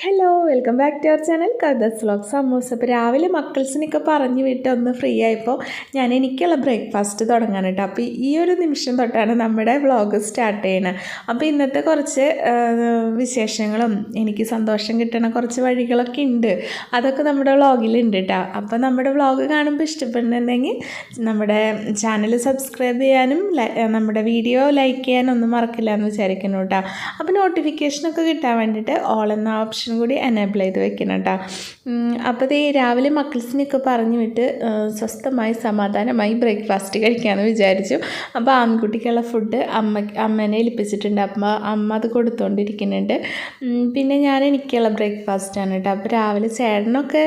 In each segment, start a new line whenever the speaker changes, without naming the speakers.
Hello, welcome back to our channel Kavitha's vlog samosa. അപ്പോൾ രാവിലെ മക്കൾസിനൊക്കെ പറഞ്ഞു വിട്ട് ഒന്ന് ഫ്രീ ആയപ്പോൾ എനിക്കുള്ള ബ്രേക്ക്ഫാസ്റ്റ് തുടങ്ങാൻ കേട്ടോ. അപ്പോൾ ഈ ഒരു നിമിഷം തൊട്ടാണ് നമ്മുടെ വ്ളോഗ് സ്റ്റാർട്ട് ചെയ്യണത്. അപ്പോൾ ഇന്നത്തെ കുറച്ച് വിശേഷങ്ങളും എനിക്ക് സന്തോഷം കിട്ടണ കുറച്ച് വഴികളൊക്കെ ഉണ്ട്, അതൊക്കെ നമ്മുടെ വ്ളോഗിലുണ്ട് കേട്ടോ. അപ്പോൾ നമ്മുടെ വ്ളോഗ് കാണുമ്പോൾ ഇഷ്ടപ്പെടുന്നുണ്ടെങ്കിൽ നമ്മുടെ ചാനൽ സബ്സ്ക്രൈബ് ചെയ്യാനും നമ്മുടെ വീഡിയോ ലൈക്ക് ചെയ്യാനും ഒന്നും മറക്കില്ല എന്ന് വിചാരിക്കുന്നു കേട്ടോ. അപ്പോൾ നോട്ടിഫിക്കേഷനൊക്കെ കിട്ടാൻ വേണ്ടിയിട്ട് ഓൾ എന്ന ഓപ്ഷൻ കൂടി എനേബിൾ ചെയ്ത് വെക്കണം കേട്ടോ. അപ്പോൾ രാവിലെ മക്കൾസിനൊക്കെ പറഞ്ഞു വിട്ട് സ്വസ്ഥമായി സമാധാനമായി ബ്രേക്ക്ഫാസ്റ്റ് കഴിക്കാമെന്ന് വിചാരിച്ചു. അപ്പോൾ ആൺകുട്ടിക്കുള്ള ഫുഡ് അമ്മേനെ ഏൽപ്പിച്ചിട്ടുണ്ട്. അമ്മ അത് കൊടുത്തുകൊണ്ടിരിക്കുന്നുണ്ട്. പിന്നെ എനിക്കുള്ള ബ്രേക്ക്ഫാസ്റ്റാണ് കേട്ടോ. അപ്പോൾ രാവിലെ ചേട്ടനൊക്കെ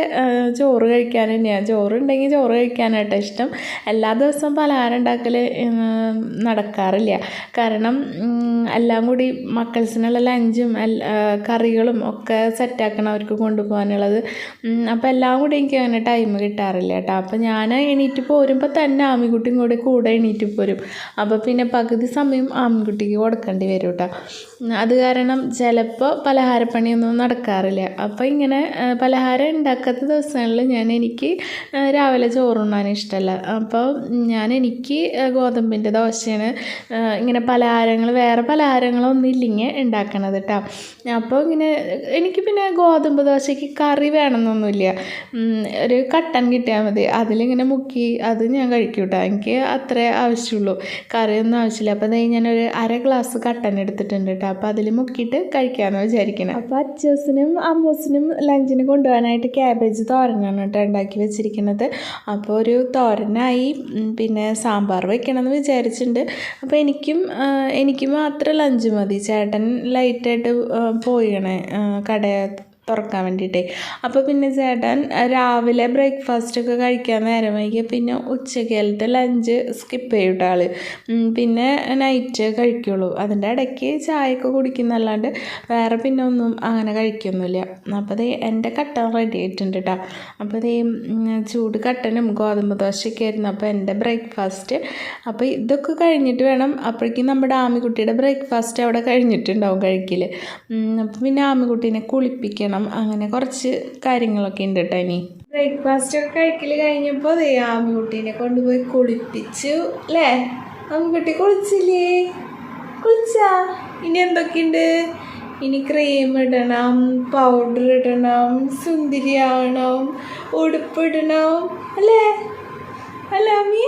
ചോറ് കഴിക്കാൻ തന്നെയാണ്, ചോറുണ്ടെങ്കിൽ ചോറ് കഴിക്കാനായിട്ടോ ഇഷ്ടം. എല്ലാ ദിവസവും പലഹാരം ഉണ്ടാക്കൽ നടക്കാറില്ല. കാരണം എല്ലാം കൂടി മക്കൾസിനുള്ള ലഞ്ചും കറികളും ഒക്കെ സെറ്റാക്കണം അവർക്ക് കൊണ്ടുപോകാനുള്ളത്. അപ്പോൾ എല്ലാം കൂടി എനിക്ക് അങ്ങനെ ടൈം കിട്ടാറില്ല കേട്ടോ. അപ്പോൾ ഞാൻ എണീറ്റ് പോരുമ്പോൾ തന്നെ ആമിക്കുട്ടിയും കൂടെ എണീറ്റ് പോരും. അപ്പോൾ പിന്നെ പകുതി സമയം ആമിക്കുട്ടിക്ക് കൊടുക്കേണ്ടി വരും കേട്ടോ. അത് കാരണം ചിലപ്പോൾ പലഹാരപ്പണിയൊന്നും നടക്കാറില്ല. അപ്പോൾ ഇങ്ങനെ പലഹാരം ഉണ്ടാക്കാത്ത ദിവസങ്ങളിൽ എനിക്ക് രാവിലെ ചോറുണ്ണാൻ ഇഷ്ടമല്ല. അപ്പോൾ എനിക്ക് ഗോതമ്പിൻ്റെ ദോശയാണ് ഇങ്ങനെ പലഹാരങ്ങൾ, വേറെ പലഹാരങ്ങളൊന്നും ഇല്ലെങ്കിൽ ഉണ്ടാക്കണത് കേട്ടോ. അപ്പോൾ എനിക്ക് പിന്നെ ഗോതമ്പ് ദോശയ്ക്ക് കറി വേണമെന്നൊന്നുമില്ല, ഒരു കട്ടൻ കിട്ടിയാൽ മതി, അതിലിങ്ങനെ മുക്കി അത് ഞാൻ കഴിക്കും കേട്ടോ. എനിക്ക് അത്രേ ആവശ്യമുള്ളൂ, കറിയൊന്നും ആവശ്യമില്ല. അപ്പോൾ ഞാനൊരു 1/2 ഗ്ലാസ് കട്ടൻ എടുത്തിട്ടുണ്ട് കേട്ടോ. അപ്പോൾ അതിൽ മുക്കിയിട്ട് കഴിക്കാമെന്ന് വിചാരിക്കണം. അപ്പോൾ അച്ഛനും അമ്മൂസിനും ലഞ്ചിന് കൊണ്ടുപോകാനായിട്ട് ക്യാബേജ് തോരനാണ് കേട്ടോ ഉണ്ടാക്കി വെച്ചിരിക്കുന്നത്. അപ്പോൾ ഒരു തോരനായി, പിന്നെ സാമ്പാർ വെക്കണമെന്ന് വിചാരിച്ചിട്ടുണ്ട്. അപ്പോൾ എനിക്ക് മാത്രം ലഞ്ച് മതി. ചേട്ടൻ ലൈറ്റായിട്ട് പോയിണേ കട തുറക്കാൻ വേണ്ടിയിട്ടേ. അപ്പോൾ പിന്നെ ചേട്ടൻ രാവിലെ ബ്രേക്ക്ഫാസ്റ്റൊക്കെ കഴിക്കാൻ നേരം വൈകിയ പിന്നെ ഉച്ചക്കാലത്തെ ലഞ്ച് സ്കിപ്പ് ചെയ്യൂട്ടോ ആൾ. പിന്നെ നൈറ്റ് കഴിക്കുള്ളൂ. അതിൻ്റെ ഇടയ്ക്ക് ചായയൊക്കെ കുടിക്കുന്നല്ലാണ്ട് വേറെ പിന്നെ ഒന്നും അങ്ങനെ കഴിക്കൊന്നുമില്ല. അപ്പോൾ എൻ്റെ കട്ടൻ റെഡി ആയിട്ടുണ്ട് കേട്ടോ. അപ്പോൾ ചൂട് കട്ടനും ഗോതമ്പ് ദോശയൊക്കെ ആയിരുന്നു അപ്പോൾ എൻ്റെ ബ്രേക്ക്ഫാസ്റ്റ്. അപ്പോൾ ഇതൊക്കെ കഴിഞ്ഞിട്ട് വേണം, അപ്പോഴേക്കും നമ്മുടെ ആമിക്കുട്ടിയുടെ ബ്രേക്ക്ഫാസ്റ്റ് അവിടെ കഴിഞ്ഞിട്ടുണ്ടാവും കഴിക്കൽ. അപ്പോൾ പിന്നെ ആമിക്കുട്ടീനെ കുളിപ്പിക്കണം, അങ്ങനെ കുറച്ച് കാര്യങ്ങളൊക്കെ ഉണ്ട് കേട്ടോ. ഇനി ബ്രേക്ക്ഫാസ്റ്റൊക്കെ കഴിക്കൽ കഴിഞ്ഞപ്പോൾ ആമിക്കുട്ടീനെ കൊണ്ടുപോയി കുളിപ്പിച്ചു അല്ലേ? ആമിക്കുട്ടി കുളിച്ചില്ലേ? കുളിച്ചാ? ഇനി എന്തൊക്കെയുണ്ട്? ഇനി ക്രീം ഇടണം, പൗഡർ ഇടണം, സുന്ദരിയാവണം, ഉടുപ്പിടണം അല്ലേ? അല്ല ആമി?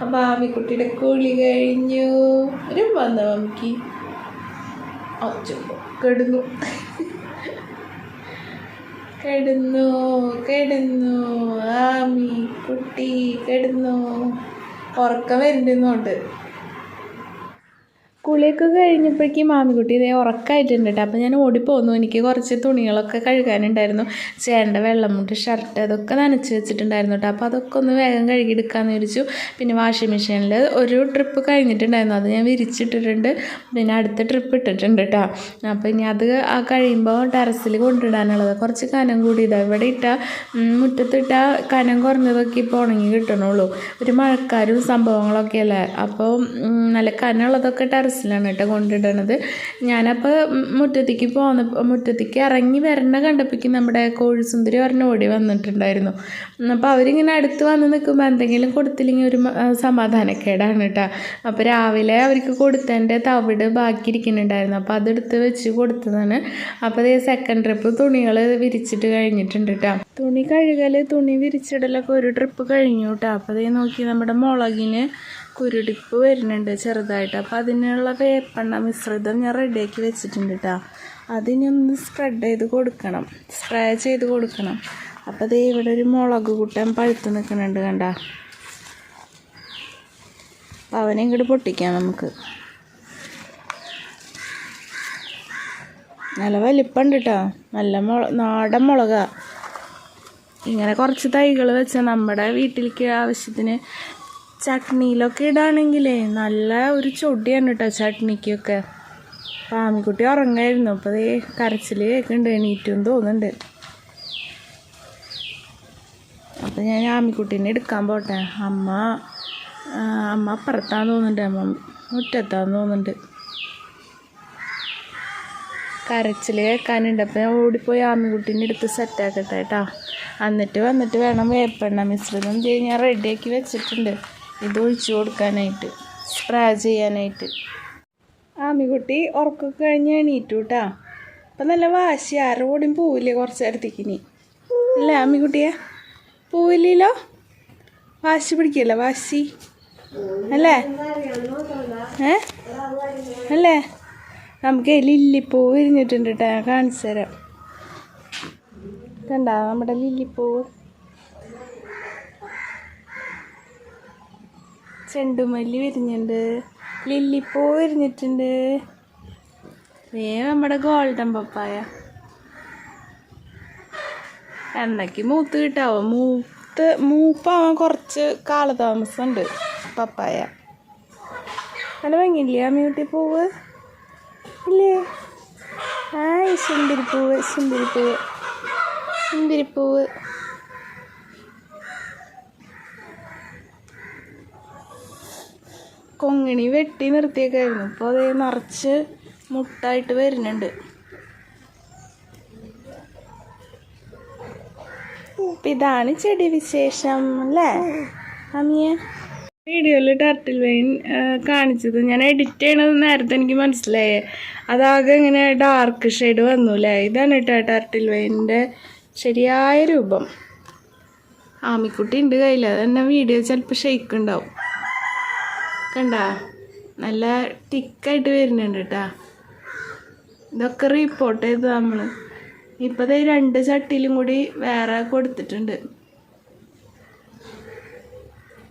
അപ്പോൾ ആമിക്കുട്ടിയുടെ കുളി കഴിഞ്ഞു. ഒരു വന്നു അമ്മക്ക് കിടന്നു ആമി കുട്ടി കിടന്നു. ഉറക്കം വരുന്നുണ്ട്. കുളിയൊക്കെ കഴിഞ്ഞപ്പോഴേക്കും മാമിക്കുട്ടി ഉറക്കമായിട്ടുണ്ട് കേട്ടോ. അപ്പോൾ ഞാൻ ഓടിപ്പോന്നു. എനിക്ക് കുറച്ച് തുണികളൊക്കെ കഴുകാനുണ്ടായിരുന്നു. ചേട്ടൻ്റെ വെള്ളമുണ്ട്, ഷർട്ട്, അതൊക്കെ നനച്ച് വെച്ചിട്ടുണ്ടായിരുന്നു കേട്ടോ. അപ്പോൾ അതൊക്കെ ഒന്ന് വേഗം കഴുകിയെടുക്കാമെന്ന് വിചാരിച്ചു. പിന്നെ വാഷിംഗ് മെഷീനിൽ ഒരു ട്രിപ്പ് കഴിഞ്ഞിട്ടുണ്ടായിരുന്നു, അത് ഞാൻ വിരിച്ചിട്ടിട്ടുണ്ട്. പിന്നെ അടുത്ത ട്രിപ്പ് ഇട്ടിട്ടുണ്ട് കേട്ടോ. അപ്പോൾ ഇനി അത് കഴിയുമ്പോൾ ടെറസിൽ കൊണ്ടിടാനുള്ളത് കുറച്ച് കനം കൂടി ഇവിടെ ഇട്ടാൽ മുറ്റത്തിട്ടാൽ കനം കുറഞ്ഞതൊക്കെ ഇപ്പോൾ ഉണങ്ങി കിട്ടണുള്ളൂ. ഒരു മഴക്കാരും സംഭവങ്ങളൊക്കെ അല്ലേ. അപ്പോൾ നല്ല കനമുള്ളതൊക്കെ ടെറസിലാണ് കേട്ടോ കൊണ്ടിടണത്. ഞാനപ്പോൾ മുറ്റത്തേക്ക് ഇറങ്ങി വരണ കണ്ടപ്പോഴേക്കും നമ്മുടെ കോഴിസുന്ദരി ഓടി വന്നിട്ടുണ്ടായിരുന്നു. അപ്പോൾ അവരിങ്ങനെ അടുത്ത് വന്ന് നിൽക്കുമ്പോൾ എന്തെങ്കിലും കൊടുത്തില്ലെങ്കിൽ ഒരു സമാധാനക്കേടാണ് കേട്ടോ. അപ്പോൾ രാവിലെ അവർക്ക് കൊടുത്തതിൻ്റെ തവിട് ബാക്കി ഇരിക്കുന്നുണ്ടായിരുന്നു, അപ്പോൾ അതെടുത്ത് വെച്ച് കൊടുത്തതാണ്. അപ്പോൾ സെക്കൻഡ് ട്രിപ്പ് തുണികൾ വിരിച്ചിട്ട് കഴിഞ്ഞിട്ടുണ്ട് കേട്ടോ. തുണി കഴുകൽ, തുണി വിരിച്ചിടലൊക്കെ ഒരു ട്രിപ്പ് കഴിഞ്ഞു കേട്ടോ. അപ്പോൾ നോക്കി നമ്മുടെ മുളകിന് കുരുടിപ്പ് വരുന്നുണ്ട് ചെറുതായിട്ട്. അപ്പോൾ അതിനുള്ള വേപ്പെണ്ണ മിശ്രിതം ഞാൻ റെഡിയാക്കി വെച്ചിട്ടുണ്ട് കേട്ടോ. അതിനൊന്ന് സ്പ്രേ ചെയ്ത് കൊടുക്കണം. അപ്പോൾ ഇവിടെ ഒരു മുളക് കൂട്ടം പഴുത്ത് നിൽക്കുന്നുണ്ട് കണ്ട. അപ്പോൾ അവനെ ഇങ്ങോട്ട് പൊട്ടിക്കാം നമുക്ക്. നല്ല വലിപ്പമുണ്ട് കേട്ടോ, നല്ല നാടൻ മുളകാണ്. ഇങ്ങനെ കുറച്ച് തൈകൾ വെച്ചാൽ നമ്മുടെ വീട്ടിലേക്ക് ആവശ്യത്തിന് ചട്നിയിലൊക്കെ ഇടാണെങ്കിലേ നല്ല ഒരു ചൊടിയാണ് കേട്ടോ ചട്നിക്കൊക്കെ. അപ്പോൾ ആമിക്കുട്ടി ഉറങ്ങായിരുന്നു. അപ്പോൾ കരച്ചിൽ കേൾക്കുന്നുണ്ട്, എണീറ്റെന്ന് തോന്നുന്നുണ്ട്. അപ്പോൾ ഞാൻ ആമിക്കുട്ടീനെ എടുക്കാൻ പോട്ടെ. അമ്മ അപ്പുറത്താന്ന് തോന്നുന്നുണ്ട്, അമ്മ മുറ്റത്താന്ന് തോന്നുന്നുണ്ട്. കരച്ചിൽ കേൾക്കാനുണ്ട്. അപ്പോൾ ഞാൻ ഓടിപ്പോയി ആമിക്കുട്ടീൻ്റെ അടുത്ത് സെറ്റാക്കട്ടെ കേട്ടോ. വന്നിട്ട് വേണം വേപ്പെണ്ണ മിശ്രിതം ഞാൻ റെഡിയാക്കി വെച്ചിട്ടുണ്ട്. ഇത് ഒഴിച്ചു കൊടുക്കാനായിട്ട്, സ്പ്രേ ചെയ്യാനായിട്ട്. ആമിക്കുട്ടി ഉറക്കൊക്കെ കഴിഞ്ഞ് എണീറ്റു കേട്ടോ. അപ്പം നല്ല വാശി, ആരോടും പോവില്ലേ കുറച്ച് നേരത്തേക്ക് ഇനി അല്ലേ ആമിക്കുട്ടിയെ? പോവില്ലല്ലോ, വാശി പിടിക്കല്ല, വാശി അല്ലേ? അല്ലേ? നമുക്ക് ലില്ലിപ്പൂവ് വിരിഞ്ഞിട്ടുണ്ട് കേട്ടോ, ഞാൻ കാണിച്ചു തരാം. കണ്ട നമ്മുടെ ലില്ലിപ്പൂവ്, ചെണ്ടുമല്ലി വിരിഞ്ഞിട്ടുണ്ട്, ലില്ലിപ്പൂവ് വിരിഞ്ഞിട്ടുണ്ട്. നമ്മുടെ ഗോൾഡൻ പപ്പായ എന്നൊക്കെ മൂത്ത് കിട്ടാവോ? മൂപ്പാവാൻ കുറച്ച് കാലതാമസമുണ്ട് പപ്പായ. നല്ല ഭംഗിയില്ലേ ആമിക്കുട്ടി പൂവ് ഇല്ലേ? സുന്ദരിപ്പൂവ്. കൊങ്ങിണി വെട്ടി നിർത്തിയേക്കായിരുന്നു, ഇപ്പോൾ അത് നിറച്ച് മുട്ടായിട്ട് വരുന്നുണ്ട്. ഇതാണ് ചെടി വിശേഷം അല്ലേ അമ്മിയെ? വീഡിയോയിൽ ടർട്ടിൽ വെയിൻ കാണിച്ചത് ഞാൻ എഡിറ്റ് ചെയ്യണത് നേരത്തെ എനിക്ക് മനസ്സിലായേ, അതാകെ ഇങ്ങനെ ഡാർക്ക് ഷെയ്ഡ് വന്നുല്ലേ. ഇതാണ് കേട്ടോ ടർട്ടിൽ വെയിനിൻ്റെ ശരിയായ രൂപം. ആമിക്കുട്ടി ഉണ്ട് കയ്യിൽ, അത് തന്നെ വീഡിയോ ചിലപ്പോൾ ഷെയ്ക്ക് ഉണ്ടാവും. കണ്ട നല്ല തിക്കായിട്ട് വരുന്നുണ്ട് കേട്ടോ. ഇതൊക്കെ റിപ്പോർട്ട് ചെയ്ത് നമ്മൾ ഇപ്പോൾ 2 ചട്ടിയിലും കൂടി വേറെ കൊടുത്തിട്ടുണ്ട്.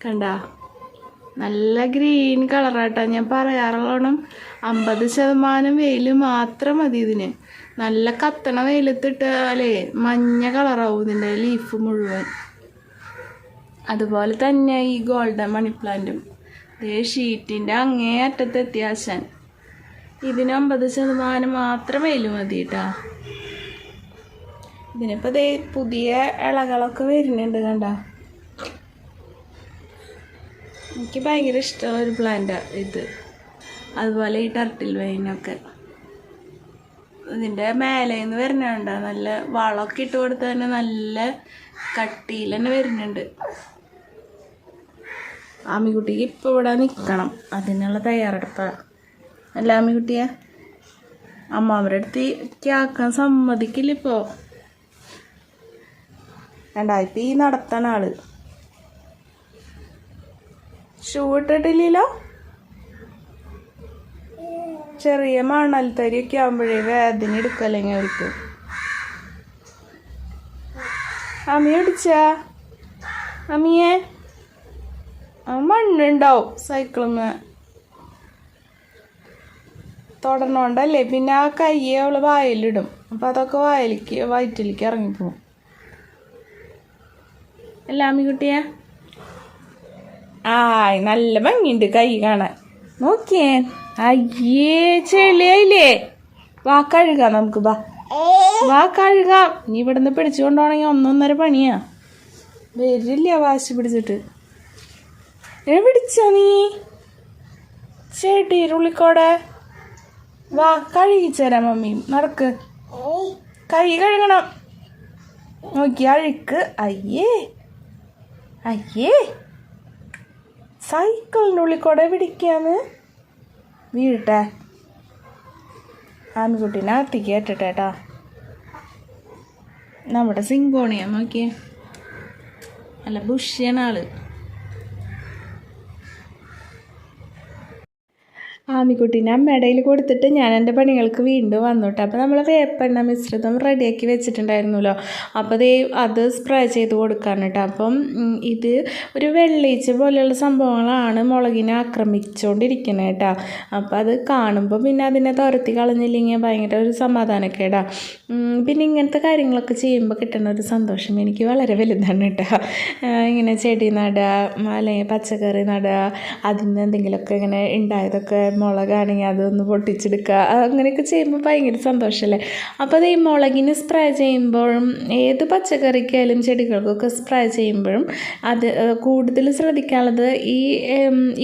കണ്ട നല്ല ഗ്രീൻ കളറാട്ടോ. ഞാൻ പറയാറുള്ളോണം 50% വെയിൽ മാത്രം മതി ഇതിന്. നല്ല കത്തണ വെയിലത്തിട്ടാലേ മഞ്ഞ കളറാവും ഇതിൻ്റെ ലീഫ് മുഴുവൻ. അതുപോലെ തന്നെ ഈ ഗോൾഡൻ മണി പ്ലാന്റും ഷീറ്റിൻ്റെ അങ്ങേ അറ്റത്തെത്തിയാശാൻ. ഇതിന് 50% മാത്രം വെയിൽ മതി കേട്ടോ. ഇതിനിപ്പോൾ പുതിയ ഇളകളൊക്കെ വരുന്നുണ്ട് കണ്ട. എനിക്ക് ഭയങ്കര ഇഷ്ടമുള്ള ഒരു പ്ലാന്റാണ് ഇത്. അതുപോലെ ഈ ടർട്ടിൽ വെയിനൊക്കെ ഇതിൻ്റെ മേലെ നിന്ന് വരുന്നുണ്ട്. നല്ല വളമൊക്കെ ഇട്ട് കൊടുത്താൽ തന്നെ നല്ല കട്ടിയിൽ തന്നെ വരുന്നുണ്ട്. ആമിക്കുട്ടിക്ക് ഇപ്പോൾ ഇവിടെ നിൽക്കണം, അതിനുള്ള തയ്യാറെടുപ്പാണ് അല്ല ആമിക്കുട്ടിയെ? അമ്മാവരുടെ അടുത്ത് ആക്കാൻ സമ്മതിക്കില്ല ഇപ്പോൾ. ഇപ്പം ഈ നടത്തണ ആള് ഷൂ ഇട്ടിട്ടില്ലല്ലോ. ചെറിയ മണൽത്തരിയൊക്കെ ആകുമ്പോഴേ വേദന എടുക്കല്ലെങ്കിൽ അവർക്ക്. അമ്മിയെ പിടിച്ചാ അമ്മിയെ? മണ്ണുണ്ടാവും സൈക്കിളിന് തൊടണോണ്ടല്ലേ. പിന്നെ ആ കയ്യെ അവള് വായിലിടും, അപ്പം അതൊക്കെ വയറ്റിലേക്ക് ഇറങ്ങിപ്പോവും. അല്ല ആമിക്കുട്ടിയെ? നല്ല ഭംഗിയുണ്ട് കൈ കാണാൻ. നോക്കിയേ, അയ്യേ ചെളിയായില്ലേ? വാ കഴുകാം നമുക്ക്, വാ കഴുകാം. നീ ഇവിടുന്ന് പിടിച്ചുകൊണ്ടോണെങ്കിൽ 1.5 പണിയാ. വരില്ല വാശി പിടിച്ചിട്ട്. പിടിച്ചോ നീ ചെടിയുള്ളിക്കോടെ? വാ കഴുകിച്ചേരാം മമ്മിയും. നടക്ക്, കൈ കഴുകണം. നോക്കി അഴുക്ക്. അയ്യേ സൈക്കിളിൻ്റെ ഉള്ളിക്കൂടെ പിടിക്കാന്ന്. വീട്ടെ ആമിക്കുട്ടീനെ അകത്തേക്ക് കേട്ടിട്ടേട്ടാ. നമ്മുടെ സിങ്കോണിയ നോക്കിയേ, നല്ല ബുഷിയാണ് ആള്. ആമിക്കുട്ടീനെ അമ്മയുടെ കയ്യിൽ കൊടുത്തിട്ട് ഞാൻ എൻ്റെ പണികൾക്ക് വീണ്ടും വന്നുട്ടോ. അപ്പോൾ നമ്മൾ വേപ്പെണ്ണ മിശ്രിതം റെഡിയാക്കി വെച്ചിട്ടുണ്ടായിരുന്നല്ലോ. അപ്പോൾ അത് സ്പ്രേ ചെയ്ത് കൊടുക്കാൻ കേട്ടോ. അപ്പം ഇത് ഒരു വെള്ളീച്ച പോലെയുള്ള സംഭവങ്ങളാണ് മുളകിനെ ആക്രമിച്ചുകൊണ്ടിരിക്കുന്നത് കേട്ടോ. അപ്പോൾ അത് കാണുമ്പോൾ പിന്നെ അതിനെ തുരത്തി കളഞ്ഞില്ലെങ്കിൽ ഭയങ്കര ഒരു സമാധാനക്കേടാ. പിന്നെ ഇങ്ങനത്തെ കാര്യങ്ങളൊക്കെ ചെയ്യുമ്പോൾ കിട്ടുന്ന ഒരു സന്തോഷം എനിക്ക് വളരെ വലുതാണ് കേട്ടോ. ഇങ്ങനെ ചെടി നടുക അല്ലെങ്കിൽ പച്ചക്കറി നടുക, അതിൽ നിന്ന് എന്തെങ്കിലുമൊക്കെ ഇങ്ങനെ ഉണ്ടായതൊക്കെ മുളകാണെങ്കിൽ അതൊന്ന് പൊട്ടിച്ചെടുക്കുക, അങ്ങനെയൊക്കെ ചെയ്യുമ്പോൾ ഭയങ്കര സന്തോഷമല്ലേ. അപ്പോൾ അത് ഈ മുളകിന് സ്പ്രേ ചെയ്യുമ്പോഴും ഏത് പച്ചക്കറിക്കായാലും ചെടികൾക്കൊക്കെ സ്പ്രേ ചെയ്യുമ്പോഴും അത് കൂടുതൽ ശ്രദ്ധിക്കാനുള്ളത് ഈ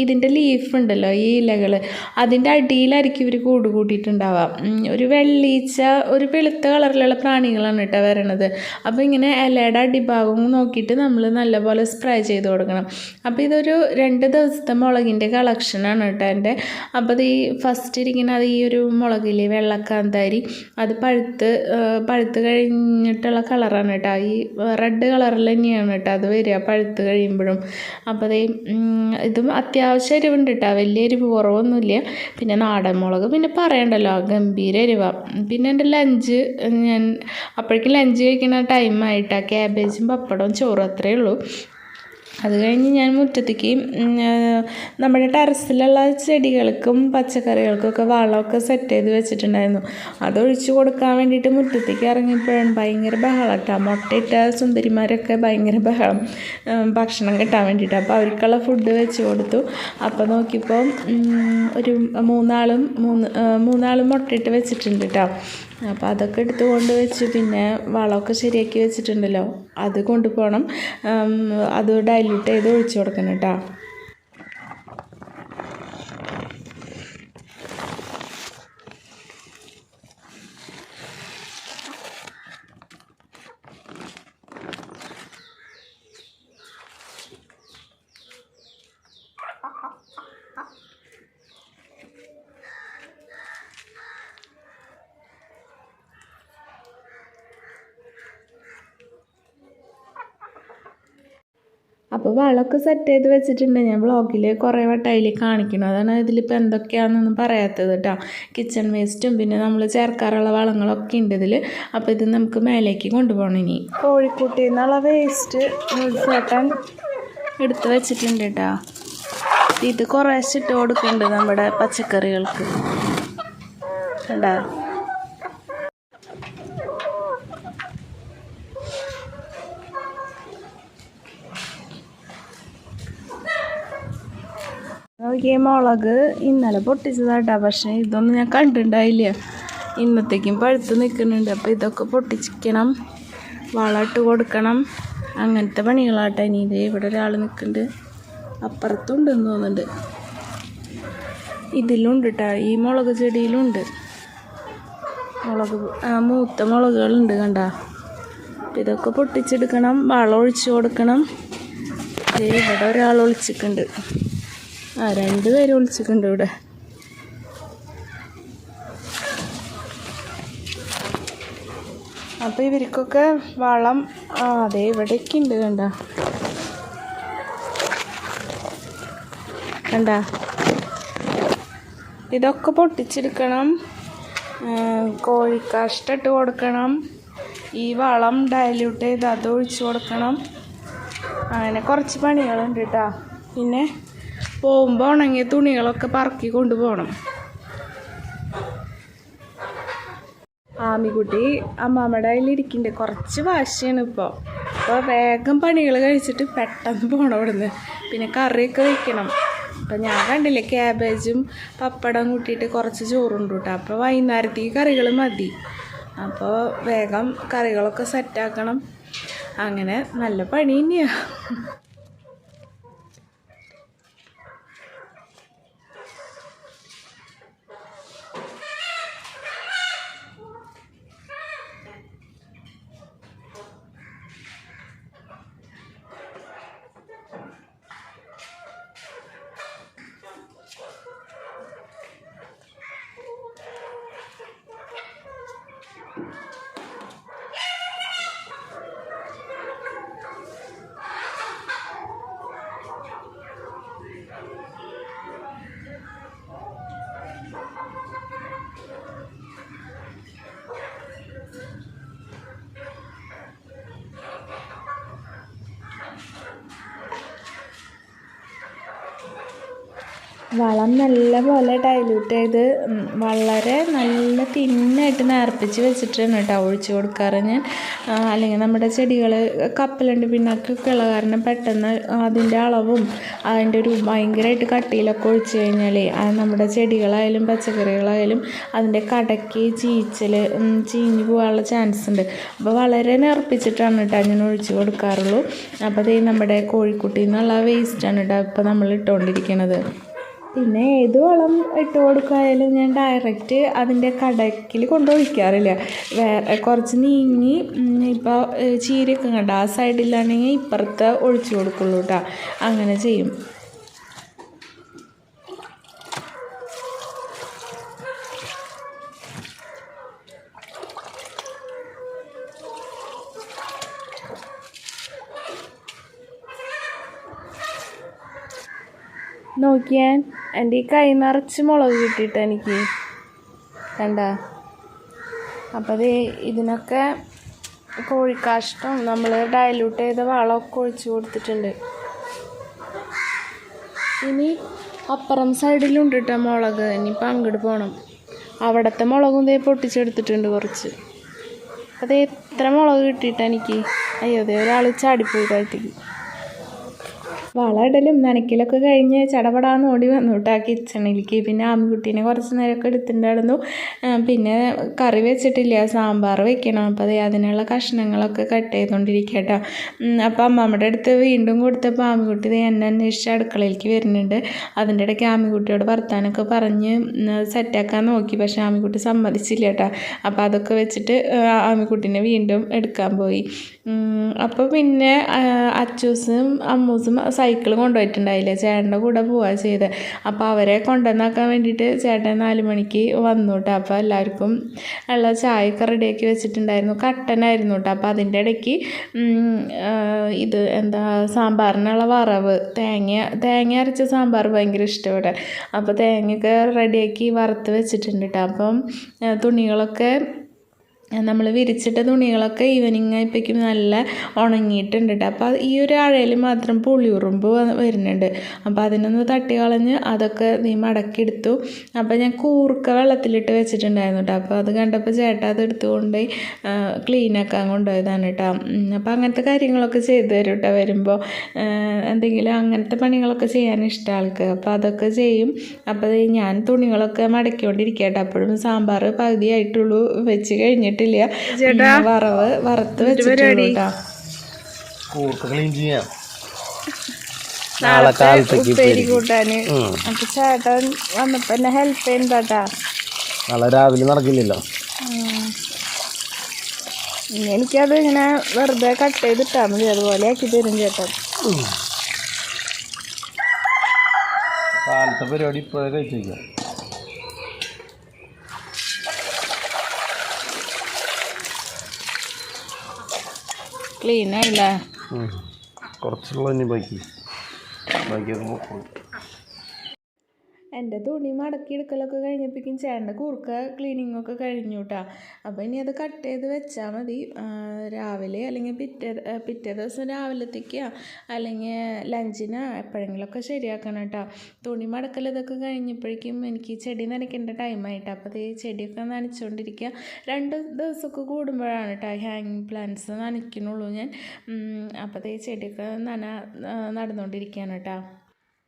ഇതിൻ്റെ ലീഫ് ഉണ്ടല്ലോ, ഈ ഇലകൾ, അതിൻ്റെ അടിയിലായിരിക്കും ഇവർ കൂട് കൂട്ടിയിട്ടുണ്ടാവുക. ഒരു വെള്ളീച്ച, ഒരു വെളുത്ത കളറിലുള്ള പ്രാണികളാണ് കേട്ടോ വരണത്. അപ്പോൾ ഇങ്ങനെ ഇലയുടെ അടിഭാഗം നോക്കിയിട്ട് നമ്മൾ നല്ലപോലെ സ്പ്രേ ചെയ്ത് കൊടുക്കണം. അപ്പോൾ ഇതൊരു 2 ദിവസത്തെ മുളകിൻ്റെ കളക്ഷനാണ് കേട്ടോ എൻ്റെ. അപ്പോൾ അത് ഈ ഫസ്റ്റ് ഇരിക്കുന്ന അത് ഈ ഒരു മുളകില്ലേ വെള്ളക്കാന്താരി, അത് പഴുത്ത് കഴിഞ്ഞിട്ടുള്ള കളറാണ് കേട്ടോ. ഈ റെഡ് കളറിൽ തന്നെയാണ് കേട്ടോ അത് വരിക പഴുത്ത് കഴിയുമ്പോഴും. അപ്പോൾ അത് ഇതും അത്യാവശ്യം എരിവുണ്ട് കേട്ടോ, വലിയ എരിവ് കുറവൊന്നുമില്ല. പിന്നെ നാടൻ മുളക് പിന്നെ പറയണ്ടല്ലോ, ഗംഭീര എരിവാണ്. പിന്നെ എൻ്റെ ലഞ്ച്, ഞാൻ അപ്പോഴേക്കും ലഞ്ച് കഴിക്കുന്ന ടൈമായിട്ടാണ്. ക്യാബേജും പപ്പടവും ചോറും അത്രയേ ഉള്ളൂ. അത് കഴിഞ്ഞ് ഞാൻ മുറ്റത്തേക്ക് നമ്മുടെ ടെറസിലുള്ള ചെടികൾക്കും പച്ചക്കറികൾക്കൊക്കെ വളമൊക്കെ സെറ്റ് ചെയ്ത് വെച്ചിട്ടുണ്ടായിരുന്നു. അതൊഴിച്ച് കൊടുക്കാൻ വേണ്ടിയിട്ട് മുറ്റത്തേക്ക് ഇറങ്ങിയപ്പോഴാണ് ഭയങ്കര ബഹളട്ടോ. മുട്ടയിട്ട സുന്ദരിമാരൊക്കെ ഭയങ്കര ബഹളം, ഭക്ഷണം കിട്ടാൻ വേണ്ടിയിട്ട്. അപ്പോൾ അവർക്കുള്ള ഫുഡ് വെച്ച് കൊടുത്തു. അപ്പോൾ നോക്കിയപ്പോൾ ഒരു മൂന്നാളും മുട്ടയിട്ട് വെച്ചിട്ടുണ്ട് കേട്ടോ. അപ്പോൾ അതൊക്കെ എടുത്ത് കൊണ്ട് വെച്ച് പിന്നെ വളമൊക്കെ ശരിയാക്കി വെച്ചിട്ടുണ്ടല്ലോ, അത് കൊണ്ടുപോകണം. അത് ഡൈല്യൂട്ട് ചെയ്ത് ഒഴിച്ചു കൊടുക്കണം കേട്ടോ. അപ്പോൾ വളമൊക്കെ സെറ്റ് ചെയ്ത് വെച്ചിട്ടുണ്ട്. ഞാൻ വ്ളോഗിൽ കുറേ വട്ടം കാണിക്കണം, അതാണ് ഇതിലിപ്പോൾ എന്തൊക്കെയാണെന്നൊന്നും പറയാത്തത് കേട്ടോ. കിച്ചൺ വേസ്റ്റും പിന്നെ നമ്മൾ ചേർക്കാറുള്ള വളങ്ങളൊക്കെ ഉണ്ട് ഇതിൽ. അപ്പോൾ ഇത് നമുക്ക് മേലേക്ക് കൊണ്ടുപോകണം. ഇനി കോഴിക്കുട്ടിയിൽ നിന്നുള്ള വേസ്റ്റ് ചേട്ടൻ എടുത്ത് വെച്ചിട്ടുണ്ട് കേട്ടോ. ഇത് കുറേശ്ശെ ഇട്ട് കൊടുക്കുന്നുണ്ട് നമ്മുടെ പച്ചക്കറികൾക്ക് കേട്ടോ. ഈ മുളക് ഇന്നലെ പൊട്ടിച്ചതാട്ടാ, പക്ഷേ ഇതൊന്നും ഞാൻ കണ്ടിട്ടുണ്ടായില്ല. ഇന്നത്തേക്കും പഴുത്ത് നിൽക്കുന്നുണ്ട്. അപ്പോൾ ഇതൊക്കെ പൊട്ടിച്ചിക്കണം, വളമിട്ട് കൊടുക്കണം, അങ്ങനത്തെ പണികളാട്ടെ. ഇനി ഇതേ ഇവിടെ ഒരാൾ നിൽക്കുന്നുണ്ട്, അപ്പുറത്തുണ്ടെന്ന് തോന്നുന്നുണ്ട്. ഇതിലുണ്ട് കേട്ടോ, ഈ മുളക് ചെടിയിലുണ്ട് മൂത്ത മുളകുകളുണ്ട് കണ്ട. ഇതൊക്കെ പൊട്ടിച്ചെടുക്കണം, വളം ഒഴിച്ച് കൊടുക്കണം. ഇവിടെ ഒരാൾ ഒളിച്ചിട്ടുണ്ട്, 2 പേര് ഒളിച്ചിട്ടുണ്ട് ഇവിടെ. അപ്പോൾ ഇവർക്കൊക്കെ വളം അതെ ഇവിടേക്ക് ഉണ്ട് കണ്ട. ഇതൊക്കെ പൊട്ടിച്ചെടുക്കണം, കോഴിക്കാഷ്ടം ഇട്ട് കൊടുക്കണം, ഈ വളം ഡൈല്യൂട്ട് ചെയ്ത് അത് ഒഴിച്ച് കൊടുക്കണം. അങ്ങനെ കുറച്ച് പണികളുണ്ട് കേട്ടോ. പിന്നെ പോകുമ്പോൾ ഉണങ്ങിയ തുണികളൊക്കെ പറക്കി കൊണ്ടുപോകണം. ആമിക്കുട്ടി അമ്മാമ്മയുടെ കയ്യിലിരിക്കുന്നുണ്ട്, കുറച്ച് വാശിയാണ് ഇപ്പോൾ. അപ്പോൾ വേഗം പണികൾ കഴിച്ചിട്ട് പെട്ടെന്ന് പോകണം ഇവിടുന്ന്. പിന്നെ കറിയൊക്കെ വയ്ക്കണം. അപ്പം ഞാൻ കണ്ടില്ലേ, ക്യാബേജും പപ്പടം കൂട്ടിയിട്ട് കുറച്ച് ചോറുണ്ട് കേട്ടോ. അപ്പോൾ വൈകുന്നേരത്തേക്ക് കറികൾ മതി. അപ്പോൾ വേഗം കറികളൊക്കെ സെറ്റാക്കണം. അങ്ങനെ നല്ല പണി തന്നെയാണ്. വളം നല്ലപോലെ ഡൈല്യൂട്ട് ചെയ്ത് വളരെ നല്ല തിന്നായിട്ട് നേർപ്പിച്ച് വെച്ചിട്ടാണ് കേട്ടോ ഒഴിച്ച് കൊടുക്കാറ് ഞാൻ. അല്ലെങ്കിൽ നമ്മുടെ ചെടികൾ കപ്പലണ്ടി പിണ്ണാക്കൊക്കെ ഉള്ള കാരണം പെട്ടെന്ന് അതിൻ്റെ അളവും അതിൻ്റെ ഒരു ഭയങ്കരമായിട്ട് കട്ടിയിലൊക്കെ ഒഴിച്ച് കഴിഞ്ഞാൽ നമ്മുടെ ചെടികളായാലും പച്ചക്കറികളായാലും അതിൻ്റെ കടയ്ക്ക് ചീഞ്ഞ് പോകാനുള്ള ചാൻസ് ഉണ്ട്. അപ്പോൾ വളരെ നേർപ്പിച്ചിട്ടാണ് കേട്ടോ ഞാൻ ഒഴിച്ച് കൊടുക്കാറുള്ളൂ. അപ്പോൾ അത് നമ്മുടെ കോഴിക്കുട്ടിയിൽ നിന്നുള്ള വേസ്റ്റാണ് കേട്ടോ ഇപ്പോൾ നമ്മൾ ഇട്ടുകൊണ്ടിരിക്കുന്നത്. പിന്നെ ഏത് വളം ഇട്ട് കൊടുക്കുകയായാലും ഞാൻ ഡയറക്റ്റ് അതിൻ്റെ കടക്കിൽ കൊണ്ടൊഴിക്കാറില്ല. വേറെ കുറച്ച് നീങ്ങി ഇപ്പോൾ ചീരയൊക്കെ കണ്ട ആ സൈഡിലാണെങ്കിൽ ഇപ്പുറത്ത് ഒഴിച്ചു കൊടുക്കുള്ളൂ കേട്ടോ. അങ്ങനെ ചെയ്യും. നോക്കിയാൻ എൻ്റെ ഈ കൈ നിറച്ച് മുളക് കിട്ടിയിട്ട് എനിക്ക് കണ്ട. അപ്പോൾ അത് ഇതിനൊക്കെ കോഴിക്കാഷ്ടം നമ്മൾ ഡൈല്യൂട്ട് ചെയ്ത വളമൊക്കെ ഒഴിച്ച് കൊടുത്തിട്ടുണ്ട്. ഇനി അപ്പുറം സൈഡിലുണ്ട് കേട്ടോ മുളക്. ഇനിയിപ്പോൾ അങ്ങോട്ട് പോകണം. അവിടുത്തെ മുളകും ദേ പൊട്ടിച്ചെടുത്തിട്ടുണ്ട് കുറച്ച്. അപ്പോൾ എത്ര മുളക് കിട്ടിയിട്ട് എനിക്ക്. അയ്യോ ദേ ഒരാൾ ചാടിപ്പോയി താഴത്തേക്ക്. വളമിടലും നനയ്ക്കലൊക്കെ കഴിഞ്ഞ് ചടപടാന്ന് ഓടി വന്നു കേട്ടോ കിച്ചണിലേക്ക്. പിന്നെ ആമിക്കുട്ടീനെ കുറച്ച് നേരമൊക്കെ എടുത്തിട്ടുണ്ടായിരുന്നു. പിന്നെ കറി വെച്ചിട്ടില്ല, സാമ്പാർ വെക്കണം. അപ്പോൾ അതിനുള്ള കഷ്ണങ്ങളൊക്കെ കട്ട് ചെയ്തുകൊണ്ടിരിക്കുക കേട്ടോ. അപ്പോൾ അമ്മമ്മയുടെ അടുത്ത് വീണ്ടും കൊടുത്തപ്പോൾ ആമിക്കുട്ടി എന്നെ അന്വേഷിച്ച് അടുക്കളയിലേക്ക് വരുന്നുണ്ട്. അതിൻ്റെ ഇടയ്ക്ക് ആമിക്കുട്ടിയോട് വർത്താനൊക്കെ പറഞ്ഞ് സെറ്റാക്കാൻ നോക്കി. പക്ഷേ ആമിക്കുട്ടി സമ്മതിച്ചില്ല കേട്ടോ. അപ്പോൾ അതൊക്കെ വെച്ചിട്ട് ആമിക്കുട്ടീനെ വീണ്ടും എടുക്കാൻ പോയി. അപ്പോൾ പിന്നെ അച്ചൂസും അമ്മൂസും സൈക്കിൾ കൊണ്ടുപോയിട്ടുണ്ടായില്ലേ, ചേട്ടൻ്റെ കൂടെ പോവുക ചെയ്തത്. അപ്പോൾ അവരെ കൊണ്ടുവന്നാക്കാൻ വേണ്ടിയിട്ട് ചേട്ടൻ 4 മണിക്ക് വന്നു കേട്ടോ. അപ്പോൾ എല്ലാവർക്കും ഉള്ള ചായയൊക്കെ റെഡിയാക്കി വെച്ചിട്ടുണ്ടായിരുന്നു. കട്ടനായിരുന്നു കേട്ടോ. അപ്പോൾ അതിൻ്റെ ഇടയ്ക്ക് ഇത് സാമ്പാറിനുള്ള വറവ് തേങ്ങ അരച്ച സാമ്പാർ ഭയങ്കര ഇഷ്ടമാണ്. അപ്പോൾ തേങ്ങയൊക്കെ റെഡിയാക്കി വറുത്ത് വെച്ചിട്ടുണ്ട് കേട്ടോ. അപ്പം തുണികളൊക്കെ നമ്മൾ വിരിച്ചിട്ട തുണികളൊക്കെ ഈവനിങ് ആയപ്പോഴേക്കും നല്ല ഉണങ്ങിയിട്ടുണ്ട് കേട്ടോ. അപ്പോൾ ഈ ഒരു അഴയിൽ മാത്രം പുളിയുറുമ്പ് വരുന്നുണ്ട്. അപ്പോൾ അതിനൊന്ന് തട്ടി കളഞ്ഞ് അതൊക്കെ നീ മടക്കിയെടുത്തു. അപ്പോൾ ഞാൻ കൂർക്ക വെള്ളത്തിലിട്ട് വെച്ചിട്ടുണ്ടായിരുന്നു കേട്ടോ. അപ്പോൾ അത് കണ്ടപ്പോൾ ചേട്ടാ അത് എടുത്തുകൊണ്ട് ക്ലീനാക്കാൻ കൊണ്ടുപോയതാണ് കേട്ടോ. അപ്പോൾ അങ്ങനത്തെ കാര്യങ്ങളൊക്കെ ചെയ്തു തരും കേട്ടോ വരുമ്പോൾ. എന്തെങ്കിലും അങ്ങനത്തെ പണികളൊക്കെ ചെയ്യാൻ ഇഷ്ടം ആൾക്ക്. അപ്പോൾ അതൊക്കെ ചെയ്യും. അപ്പോൾ ഞാൻ തുണികളൊക്കെ മടക്കിക്കൊണ്ടിരിക്കുക കേട്ടോ. അപ്പോഴും സാമ്പാർ പകുതിയായിട്ടുള്ളൂ, വെച്ച് കഴിഞ്ഞിട്ട് വറുത്ത് വെച്ചിട്ടുള്ളൂ കേട്ടോ. ഉപ്പേരി കൂട്ടാന്. അപ്പൊ ചേട്ടൻ വന്നപ്പോ എന്നെ ഹെൽപ്പ് ചെയ്യുന്നതാട്ടാ.
നാളെ രാവിലെ നടക്കില്ലല്ലോ.
എനിക്കത് ഇങ്ങനെ വെറുതെ കട്ട് ചെയ്തിട്ടാ മതി, അതുപോലെ ആക്കി തരും ചേട്ടൻ.
കാലത്തെ പരിപാടി ഇപ്പോഴേ കഴിച്ചേക്കാം.
ക്ലീൻ ആയില്ല,
കുറച്ചുള്ള ബാക്കിയൊക്കെ നോക്കും.
എൻ്റെ തുണി മടക്കിയെടുക്കലൊക്കെ കഴിഞ്ഞപ്പോഴേക്കും ചേട്ടൻ്റെ കൂർക്ക ക്ലീനിങ്ങൊക്കെ കഴിഞ്ഞു കേട്ടോ. അപ്പോൾ ഇനി അത് കട്ട് ചെയ്ത് വെച്ചാൽ മതി. രാവിലെ അല്ലെങ്കിൽ പിറ്റേ ദിവസം രാവിലത്തേക്കോ അല്ലെങ്കിൽ ലഞ്ചിനോ എപ്പോഴെങ്കിലുമൊക്കെ ശരിയാക്കണം കേട്ടോ. തുണി മടക്കൽ ഇതൊക്കെ കഴിഞ്ഞപ്പോഴേക്കും എനിക്ക് ചെടി നനയ്ക്കേണ്ട ടൈമായിട്ടോ. അപ്പോൾ ഈ ചെടിയൊക്കെ നനച്ചുകൊണ്ടിരിക്കുക. 2 ദിവസമൊക്കെ കൂടുമ്പോഴാണ് കേട്ടോ ഹാങ്ങിങ് പ്ലാന്റ്സ് നനയ്ക്കുന്നുള്ളൂ ഞാൻ. അപ്പോൾ ഈ ചെടിയൊക്കെ നടന്നുകൊണ്ടിരിക്കുകയാണ് കേട്ടോ.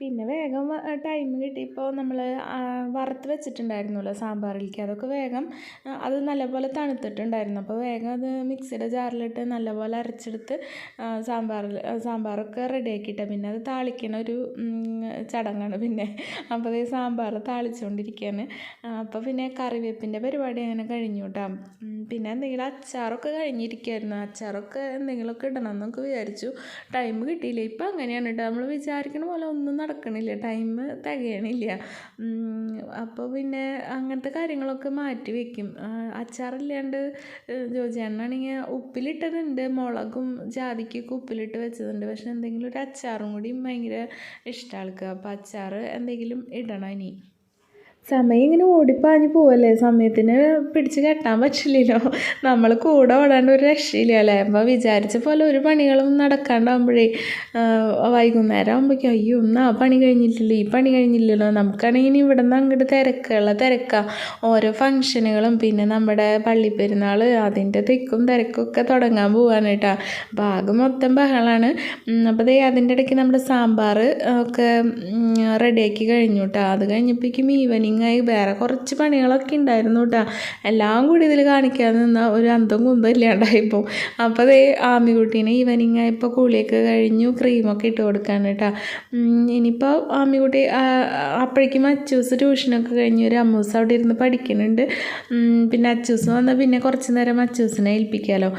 പിന്നെ വേഗം ടൈം കിട്ടിയപ്പോൾ നമ്മൾ വറുത്ത് വെച്ചിട്ടുണ്ടായിരുന്നല്ലോ സാമ്പാറിലേക്ക്, അതൊക്കെ വേഗം അത് നല്ലപോലെ തണുത്തിട്ടുണ്ടായിരുന്നു. അപ്പോൾ വേഗം അത് മിക്സിയുടെ ജാറിലിട്ട് നല്ലപോലെ അരച്ചെടുത്ത് സാമ്പാറൊക്കെ റെഡിയാക്കിയിട്ട് പിന്നെ അത് താളിക്കണ ഒരു ചടങ്ങാണ് പിന്നെ. അപ്പോൾ ഈ സാമ്പാർ താളിച്ചുകൊണ്ടിരിക്കുകയാണ്. അപ്പോൾ പിന്നെ കറിവേപ്പിൻ്റെ പരിപാടി അങ്ങനെ കഴിഞ്ഞു കേട്ടോ. പിന്നെ എന്തെങ്കിലും അച്ചാറൊക്കെ കഴിഞ്ഞിരിക്കുമായിരുന്നു. അച്ചാറൊക്കെ എന്തെങ്കിലുമൊക്കെ ഇടണം എന്നൊക്കെ വിചാരിച്ചു, ടൈം കിട്ടിയില്ല. ഇപ്പം അങ്ങനെയാണ് കേട്ടോ, നമ്മൾ വിചാരിക്കണ പോലെ ഒന്നും നടക്കണില്ല, ടൈം തികയണില്ല. അപ്പോൾ പിന്നെ അങ്ങനത്തെ കാര്യങ്ങളൊക്കെ മാറ്റി വയ്ക്കും. അച്ചാറില്ലാണ്ട് ജോജിയാണെങ്കിൽ ഉപ്പിലിട്ടതുണ്ട്, മുളകും ജാതിക്കൊക്കെ ഉപ്പിലിട്ട് വെച്ചതുണ്ട്. പക്ഷെ എന്തെങ്കിലും ഒരു അച്ചാറും കൂടി ഭയങ്കര ഇഷ്ടം ആൾക്ക്. അപ്പോൾ അച്ചാർ എന്തെങ്കിലും ഇടണം ഇനി. സമയം ഇങ്ങനെ ഓടിപ്പാഞ്ഞ് പോവല്ലേ, സമയത്തിന് പിടിച്ച് കെട്ടാൻ പറ്റില്ലല്ലോ. നമ്മൾ കൂടെ ഓടാണ്ട് ഒരു രക്ഷയില്ല അല്ലേ. അപ്പോൾ വിചാരിച്ച പോലെ ഒരു പണികളും നടക്കാണ്ടാകുമ്പോഴേ വൈകുന്നേരം ആകുമ്പോഴേക്കും അയ്യോ ഒന്നും ആ പണി കഴിഞ്ഞില്ലല്ലോ, ഈ പണി കഴിഞ്ഞില്ലല്ലോ. നമുക്കാണെങ്കിൽ ഇവിടെ നിന്ന് അങ്ങോട്ട് തിരക്കാണ്. ഓരോ ഫങ്ഷനുകളും പിന്നെ നമ്മുടെ പള്ളിപ്പെരുന്നാൾ അതിൻ്റെ തിരക്കൊക്കെ തുടങ്ങാൻ പോകാനായിട്ടാണ്. അപ്പോൾ ആകെ മൊത്തം ബഹളമാണ്. അപ്പോൾ ദേ അതിൻ്റെ ഇടയ്ക്ക് നമ്മുടെ സാമ്പാർ ഒക്കെ റെഡിയാക്കി കഴിഞ്ഞു കേട്ടോ. അത് കഴിഞ്ഞപ്പോഴേക്കും ഈവനിങ് ആയി. വേറെ കുറച്ച് പണികളൊക്കെ ഉണ്ടായിരുന്നു കേട്ടോ. എല്ലാം കൂടി ഇതിൽ കാണിക്കാതെ നിന്നാൽ ഒരു അന്തം കുന്തം ഇല്ലാണ്ടായിപ്പോൾ. അപ്പോൾ അതേ ആമിക്കുട്ടീനെ ഈവനിങ് ആയപ്പോൾ കുളിയൊക്കെ കഴിഞ്ഞു, ക്രീമൊക്കെ ഇട്ട് കൊടുക്കാൻ കേട്ടോ. ഇനിയിപ്പോൾ ആമിക്കുട്ടി അപ്പോഴേക്കും അച്ചൂസ് ട്യൂഷനൊക്കെ കഴിഞ്ഞ് ഒരു അമ്മൂസ് അവിടെ ഇരുന്ന് പഠിക്കുന്നുണ്ട്. പിന്നെ അച്ചൂസ് വന്നാൽ പിന്നെ കുറച്ച് നേരം അച്ചൂസിനെ ഏൽപ്പിക്കാമല്ലോ.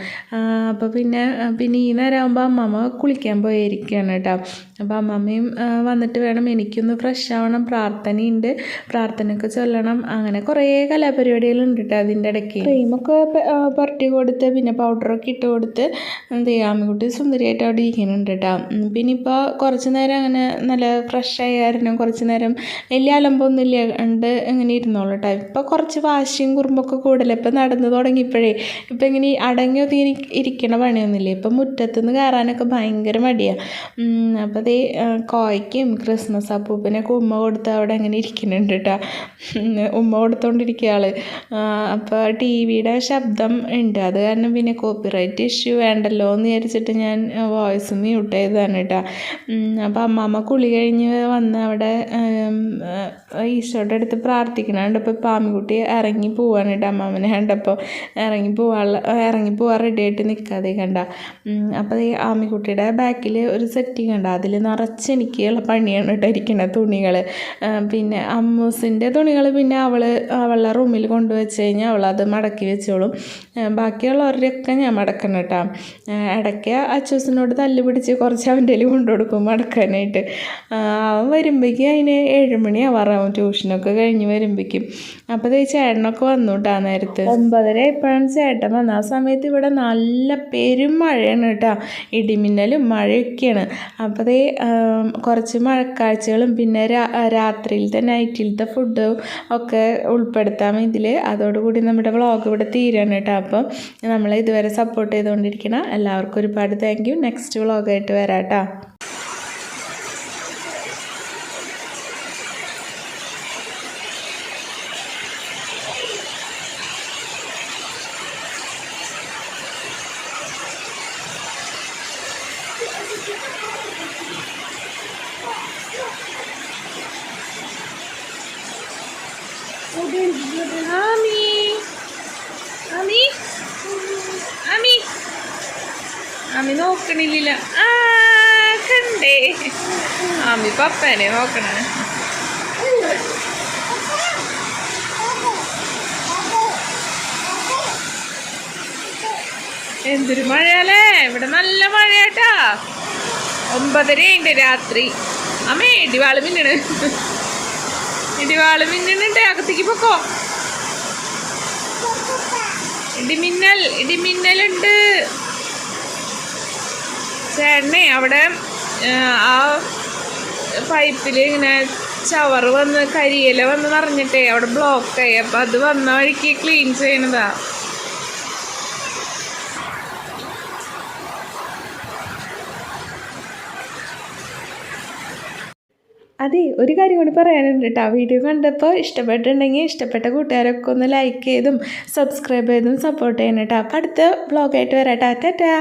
അപ്പോൾ പിന്നെ ഈ നേരം ആകുമ്പോൾ അമ്മമ്മ കുളിക്കാൻ പോയിരിക്കുകയാണ് കേട്ടോ. അപ്പോൾ അമ്മമ്മയും വന്നിട്ട് വേണം എനിക്കൊന്ന് ഫ്രഷ് ആവണം, പ്രാർത്ഥനയുണ്ട്, പ്രാർത്ഥനയൊക്കെ ചൊല്ലണം. അങ്ങനെ കുറേ കലാപരിപാടികളുണ്ട് കേട്ടോ. അതിൻ്റെ ഇടയ്ക്ക് ക്രീമൊക്കെ പുരട്ടി കൊടുത്ത് പിന്നെ പൗഡറൊക്കെ ഇട്ട് കൊടുത്ത് എന്ത് ചെയ്യുക, ആമിക്കുട്ടി സുന്ദരിയായിട്ട് അവിടെ ഇരിക്കുന്നുണ്ട് കേട്ടോ. പിന്നെ ഇപ്പോൾ കുറച്ച് നേരം അങ്ങനെ നല്ല ഫ്രഷായ കാരണം കുറച്ച് നേരം വലിയ അലമ്പൊന്നും ഇല്ലാണ്ട് ഇങ്ങനെ ഇരുന്നോളൂ കേട്ടോ. ഇപ്പോൾ കുറച്ച് വാശിയും കുറുമ്പൊക്കെ കൂടുതൽ ഇപ്പം നടന്നു തുടങ്ങിയപ്പോഴേ ഇപ്പം ഇങ്ങനെ അടങ്ങി ഒതുങ്ങി ഇരിക്കണ പണിയൊന്നുമില്ല. ഇപ്പം മുറ്റത്തുനിന്ന് കയറാനൊക്കെ ഭയങ്കര മടിയാണ്. അപ്പോൾ അതേ കോയ്ക്കും ക്രിസ്മസ് അപ്പൂപ്പനൊക്കെ ഉമ്മ കൊടുത്ത് അവിടെ അങ്ങനെ ഇരിക്കുന്നുണ്ട് കേട്ടോ. ഉമ്മ കൊടുത്തോണ്ടിരിക്കുക ആൾ. അപ്പോൾ ടി വിയുടെ ശബ്ദം ഉണ്ട്, അത് കാരണം പിന്നെ കോപ്പിറൈറ്റ് ഇഷ്യൂ വേണ്ടല്ലോ എന്ന് വിചാരിച്ചിട്ട് ഞാൻ വോയിസ് മ്യൂട്ട് ചെയ്തതാണ് കേട്ടോ. അപ്പോൾ അമ്മമ്മ കുളി കഴിഞ്ഞ് വന്ന് അവിടെ ഈശോയുടെ അടുത്ത് പ്രാർത്ഥിക്കണുണ്ട്. ഇപ്പോൾ പാമ്മിക്കുട്ടി ഇറങ്ങി പോവാണ് കേട്ടോ. അമ്മാമ്മനെ കണ്ടപ്പോൾ ഇറങ്ങി പോവാൻ റെഡി ആയിട്ട് നിൽക്കാതെ കണ്ട. അപ്പോൾ ഈ ആമിക്കുട്ടിയുടെ ബാക്കിൽ ഒരു സെറ്റിങ് കണ്ട, അതിൽ നിറച്ച് എനിക്കുള്ള പണിയാണ് കേട്ടോ ഇരിക്കുന്ന തുണികൾ. പിന്നെ അമ്മൂസിൻ്റെ തുണികൾ പിന്നെ അവളുടെ റൂമിൽ കൊണ്ടുവച്ച് കഴിഞ്ഞാൽ അവളത് മടക്കി വെച്ചോളും. ബാക്കിയുള്ളവരുടെയൊക്കെ ഞാൻ മടക്കണം കേട്ടോ. ഇടയ്ക്ക് അച്ചൂസിനോട് തല്ല് പിടിച്ച് കുറച്ച് അവൻ്റെ കയ്യിൽ കൊണ്ടുകൊടുക്കും മടക്കാനായിട്ട്. അവൻ വരുമ്പോഴേക്കും അതിന് 7 മണി ആവാറാവും ട്യൂഷനൊക്കെ കഴിഞ്ഞ് വരുമ്പോഴേക്കും. അപ്പോൾ ഈ ചേട്ടനൊക്കെ വന്നു കേട്ടോ. നേരത്ത് 9:30 ഇപ്പോഴാണ് ചേട്ടൻ വന്നത്. ആ സമയത്ത് ഇവിടെ നല്ല പെരും മഴയാണ് കേട്ടോ, ഇടിമിന്നലും മഴയൊക്കെയാണ്. അപ്പോൾ കുറച്ച് മഴക്കാഴ്ചകളും പിന്നെ രാത്രിയിലത്തെ നൈറ്റിലത്തെ ഫുഡ് ഒക്കെ ഉൾപ്പെടുത്താം ഇതിൽ. അതോടുകൂടി നമ്മുടെ വ്ളോഗ് ഇവിടെ തീരാണ് കേട്ടോ. അപ്പം നമ്മളെ ഇതുവരെ സപ്പോർട്ട് ചെയ്തുകൊണ്ടിരിക്കണം എല്ലാവർക്കും ഒരുപാട് താങ്ക് യു. നെക്സ്റ്റ് വ്ളോഗായിട്ട് വരാം കേട്ടോ. ആമി നോക്കണില്ല. കണ്ടേ ആമി പപ്പനെ നോക്കണ. എന്തൊരു മഴയല്ലേ, ഇവിടെ നല്ല മഴയാട്ടാ. 9:30 രാത്രി. അമ്മേ ഇടിവാള് മിന്നണുണ്ട്, അകത്തേക്ക് പൊക്കോ. ഇടിമിന്നലുണ്ട്. ചേട്ടനെ അവിടെ ആ പൈപ്പിൽ ഇങ്ങനെ ചവറ് വന്ന് കരിയില വന്ന് നിറഞ്ഞിട്ടേ അവിടെ ബ്ലോക്കായി. അപ്പം അത് വന്ന വഴിക്ക് ക്ലീൻ ചെയ്യണതാ. അതെ, ഒരു കാര്യം കൂടി പറയാനുണ്ട് കേട്ടോ. വീഡിയോ കണ്ടപ്പോൾ ഇഷ്ടപ്പെട്ടിട്ടുണ്ടെങ്കിൽ ഇഷ്ടപ്പെട്ട കൂട്ടുകാരൊക്കെ ഒന്ന് ലൈക്ക് ചെയ്തും സബ്സ്ക്രൈബ് ചെയ്തും സപ്പോർട്ട് ചെയ്യണം കേട്ടോ. അപ്പോൾ അടുത്ത വ്ളോഗായിട്ട് വരാം. ടാറ്റാ.